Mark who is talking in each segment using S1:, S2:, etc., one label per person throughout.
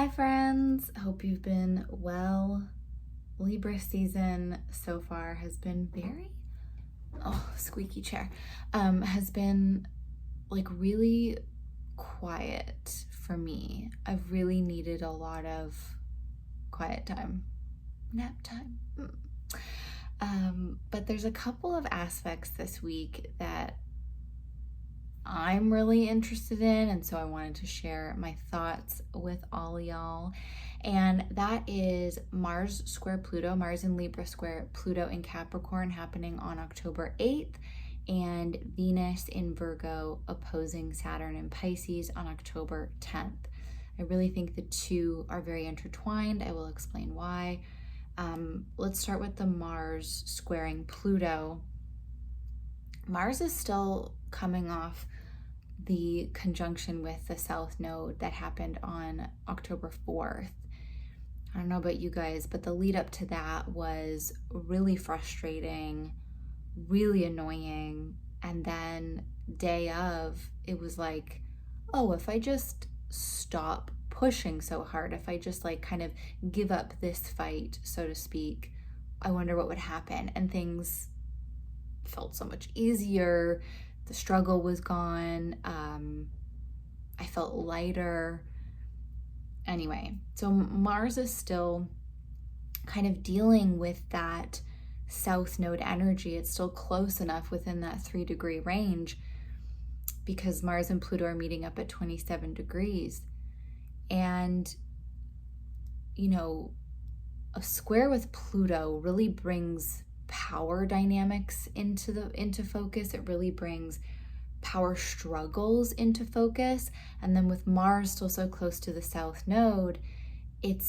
S1: Hi friends, hope you've been well. Libra season so far has been squeaky chair, has been like really quiet for me. I've really needed a lot of quiet time, nap time. But there's a couple of aspects this week that I'm really interested in, and so I wanted to share my thoughts with all y'all. And that is Mars square Pluto, Mars in Libra square Pluto in Capricorn happening on October 8th, and Venus in Virgo opposing Saturn in Pisces on October 10th. I really think the two are very intertwined. I will explain why. Let's start with the Mars squaring Pluto. Mars is still coming off the conjunction with the South Node that happened on October 4th. I don't know about you guys, but the lead up to that was really frustrating, really annoying. And then day of, it was like, oh, if I just stop pushing so hard, if I just like kind of give up this fight, so to speak, I wonder what would happen. And things felt so much easier. The struggle was gone. I felt lighter. Anyway, so Mars is still kind of dealing with that South Node energy. It's still close enough within that 3-degree range because Mars and Pluto are meeting up at 27 degrees. And, you know, a square with Pluto really brings power dynamics into focus. It really brings power struggles into focus. And then with Mars still so close to the South Node, it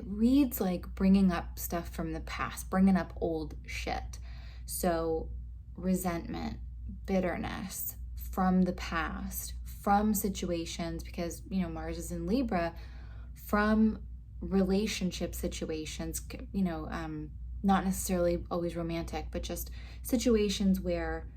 S1: reads like bringing up stuff from the past, bringing up old shit. So resentment, bitterness from the past, from situations, because, you know, Mars is in Libra, from relationship situations, you know, not necessarily always romantic, but just situations where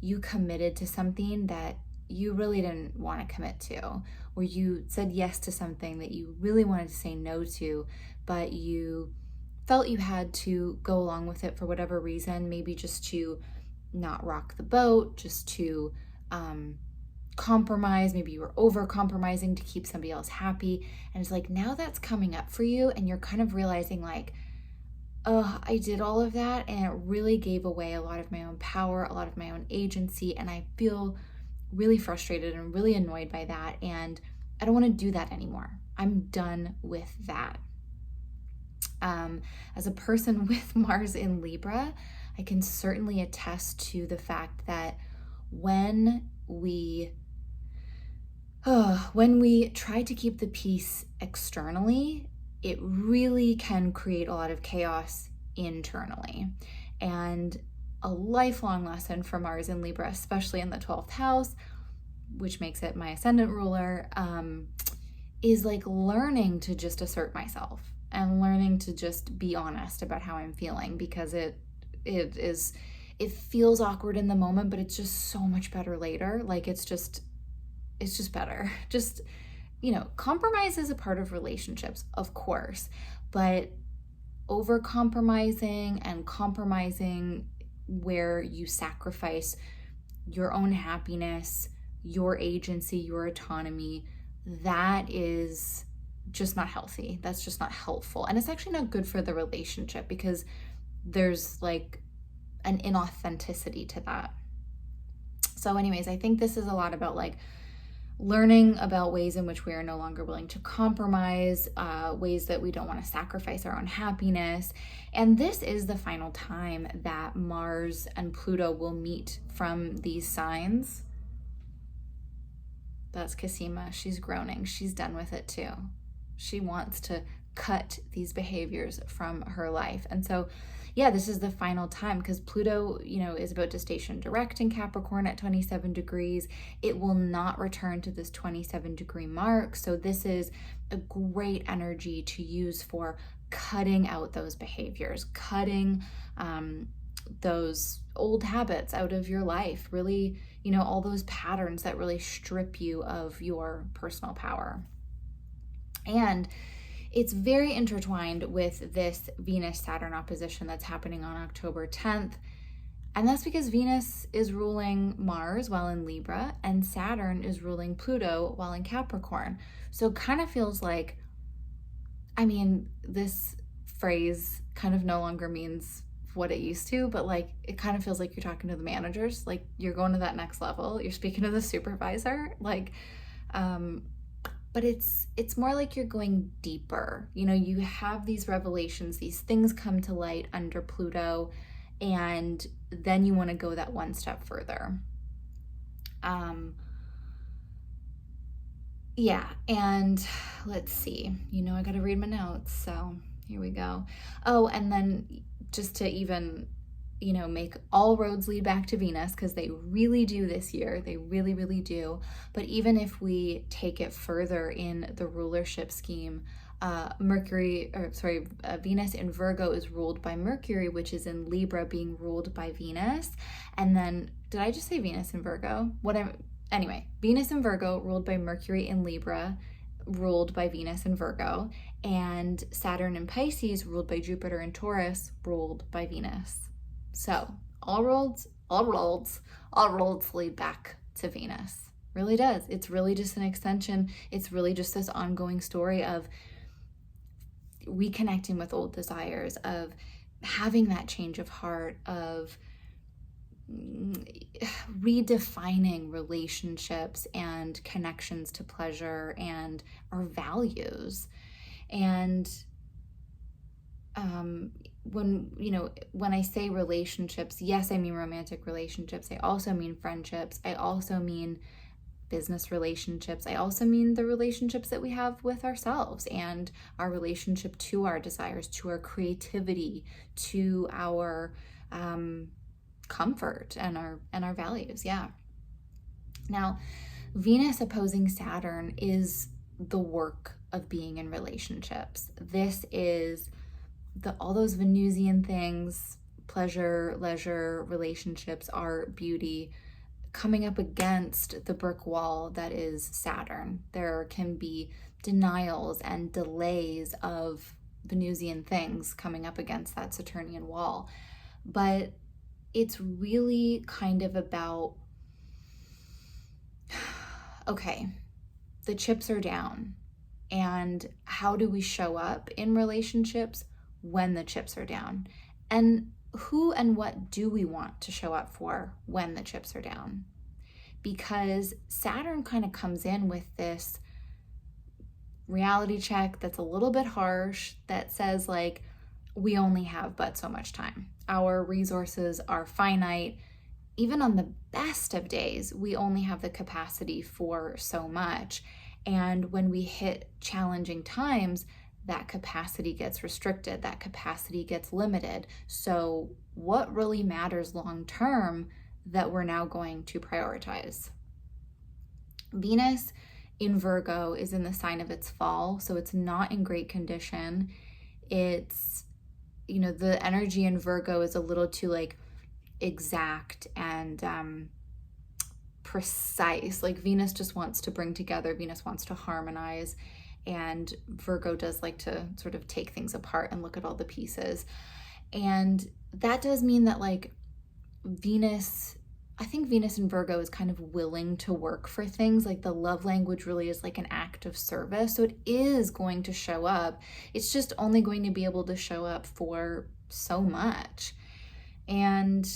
S1: you committed to something that you really didn't want to commit to, where you said yes to something that you really wanted to say no to, but you felt you had to go along with it for whatever reason, maybe just to not rock the boat, just to compromise. Maybe you were over compromising to keep somebody else happy. And it's like, now that's coming up for you and you're kind of realizing like, oh, I did all of that and it really gave away a lot of my own power, a lot of my own agency, and I feel really frustrated and really annoyed by that, and I don't want to do that anymore. I'm done with that. As a person with Mars in Libra, I can certainly attest to the fact that when we try to keep the peace externally, it really can create a lot of chaos internally. And a lifelong lesson for Mars in Libra, especially in the 12th house, which makes it my ascendant ruler, is like learning to just assert myself and learning to just be honest about how I'm feeling, because it feels awkward in the moment, but it's just so much better later. Like it's just better. Just, you know, compromise is a part of relationships, of course, but over compromising and compromising where you sacrifice your own happiness, your agency, your autonomy, that is just not healthy. That's just not helpful. And it's actually not good for the relationship because there's like an inauthenticity to that. So anyways, I think this is a lot about like learning about ways in which we are no longer willing to compromise, ways that we don't want to sacrifice our own happiness. And this is the final time that Mars and Pluto will meet from these signs. That's Kasima. She's groaning. She's done with it too. She wants to cut these behaviors from her life. And so, yeah, this is the final time because Pluto, you know, is about to station direct in Capricorn at 27 degrees. It will not return to this 27-degree mark. So this is a great energy to use for cutting out those behaviors, cutting those old habits out of your life, really, you know, all those patterns that really strip you of your personal power. And it's very intertwined with this Venus-Saturn opposition that's happening on October 10th. And that's because Venus is ruling Mars while in Libra, and Saturn is ruling Pluto while in Capricorn. So it kind of feels like, I mean, this phrase kind of no longer means what it used to, but like it kind of feels like you're talking to the managers, like you're going to that next level, you're speaking to the supervisor, like but it's more like you're going deeper. You know, you have these revelations, these things come to light under Pluto, and then you want to go that one step further. Yeah, and let's see, you know, I got to read my notes, so here we go. Oh, and then just to even, you know, make all roads lead back to Venus, because they really do this year, they really, really do. But even if we take it further in the rulership scheme, Venus in Virgo is ruled by Mercury, which is in Libra, being ruled by Venus. And then, did I just say Venus in Virgo? Anyway, Venus in Virgo, ruled by Mercury in Libra, ruled by Venus in Virgo, and Saturn in Pisces, ruled by Jupiter in Taurus, ruled by Venus. So all roads lead back to Venus. Really does. It's really just an extension. It's really just this ongoing story of reconnecting with old desires, of having that change of heart, of redefining relationships and connections to pleasure and our values. And when I say relationships, yes, I mean romantic relationships. I also mean friendships. I also mean business relationships. I also mean the relationships that we have with ourselves and our relationship to our desires, to our creativity, to our comfort and our values. Yeah. Now, Venus opposing Saturn is the work of being in relationships. This is all those Venusian things, pleasure, leisure, relationships, art, beauty, coming up against the brick wall that is Saturn. There can be denials and delays of Venusian things coming up against that Saturnian wall. But it's really kind of about, okay, the chips are down. And how do we show up in relationships when the chips are down? And who and what do we want to show up for when the chips are down? Because Saturn kind of comes in with this reality check that's a little bit harsh, that says like, we only have but so much time. Our resources are finite. Even on the best of days, we only have the capacity for so much. And when we hit challenging times, that capacity gets restricted, that capacity gets limited. So what really matters long term that we're now going to prioritize? Venus in Virgo is in the sign of its fall, so it's not in great condition. It's, the energy in Virgo is a little too like exact and precise. Like Venus just wants to bring together, Venus wants to harmonize, and Virgo does like to sort of take things apart and look at all the pieces. And that does mean that like I think Venus in Virgo is kind of willing to work for things. Like the love language really is like an act of service. So it is going to show up. It's just only going to be able to show up for so much. And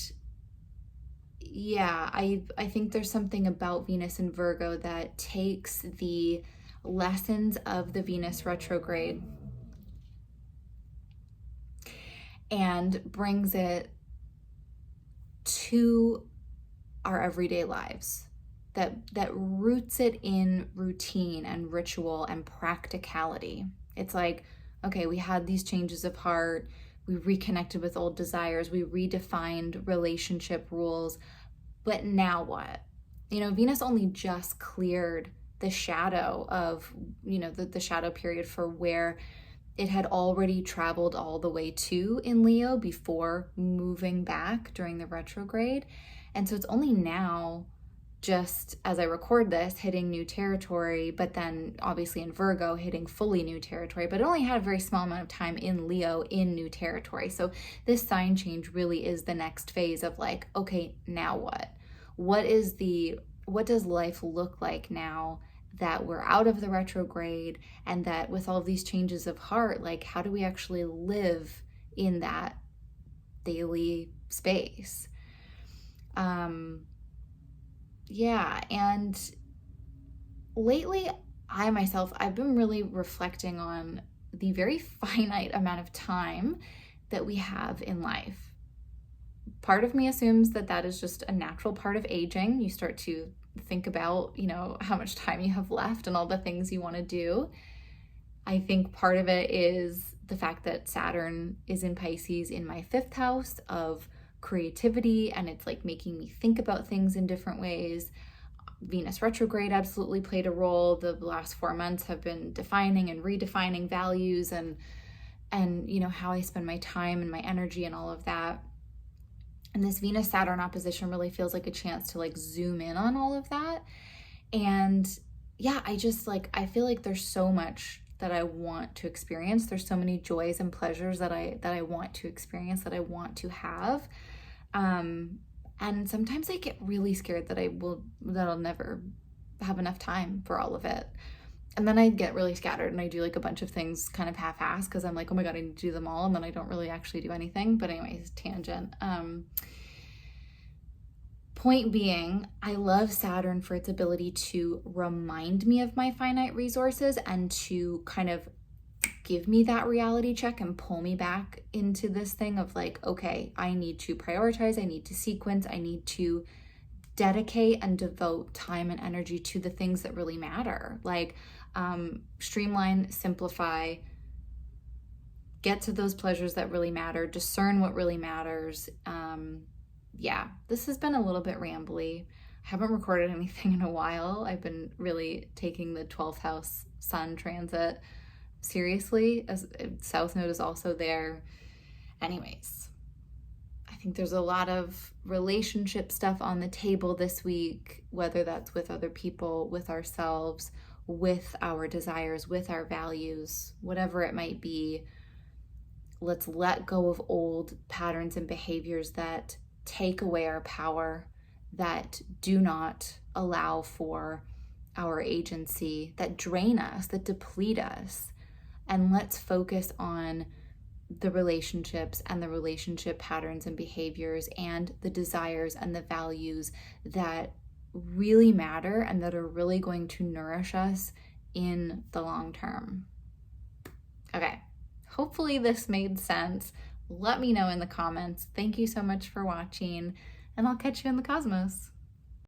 S1: yeah, I think there's something about Venus in Virgo that takes the lessons of the Venus retrograde and brings it to our everyday lives, that roots it in routine and ritual and practicality. It's like, okay, we had these changes of heart, we reconnected with old desires, we redefined relationship rules, but now what? Venus only just cleared the shadow of, the shadow period for where it had already traveled all the way to in Leo before moving back during the retrograde. And so it's only now just as I record this, hitting new territory, but then obviously in Virgo, hitting fully new territory, but it only had a very small amount of time in Leo in new territory. So this sign change really is the next phase of like, okay, now what? What does life look like now that we're out of the retrograde, and that with all of these changes of heart, like how do we actually live in that daily space? Yeah, and lately I've been really reflecting on the very finite amount of time that we have in life. Part of me assumes that that is just a natural part of aging. You start to think about, how much time you have left and all the things you want to do. I think part of it is the fact that Saturn is in Pisces in my 5th house of creativity, and it's like making me think about things in different ways. Venus retrograde absolutely played a role. The last 4 months have been defining and redefining values and how I spend my time and my energy and all of that. And this Venus Saturn opposition really feels like a chance to like zoom in on all of that. And yeah, I feel like there's so much that I want to experience. There's so many joys and pleasures that I want to experience, that I want to have. And sometimes I get really scared that I'll never have enough time for all of it. And then I get really scattered and I do like a bunch of things kind of half-assed because I'm like, oh my God, I need to do them all. And then I don't really actually do anything. But anyways, tangent. Point being, I love Saturn for its ability to remind me of my finite resources and to kind of give me that reality check and pull me back into this thing of like, okay, I need to prioritize, I need to sequence, I need to dedicate and devote time and energy to the things that really matter. Like streamline, simplify, get to those pleasures that really matter, discern what really matters. Yeah, this has been a little bit rambly. I haven't recorded anything in a while. I've been really taking the 12th house sun transit seriously, as South Node is also there. Anyways, I think there's a lot of relationship stuff on the table this week, whether that's with other people, with ourselves, with our desires, with our values, whatever it might be. Let's let go of old patterns and behaviors that take away our power, that do not allow for our agency, that drain us, that deplete us. And let's focus on the relationships and the relationship patterns and behaviors and the desires and the values that really matter and that are really going to nourish us in the long term. Okay, hopefully this made sense. Let me know in the comments. Thank you so much for watching, and I'll catch you in the cosmos.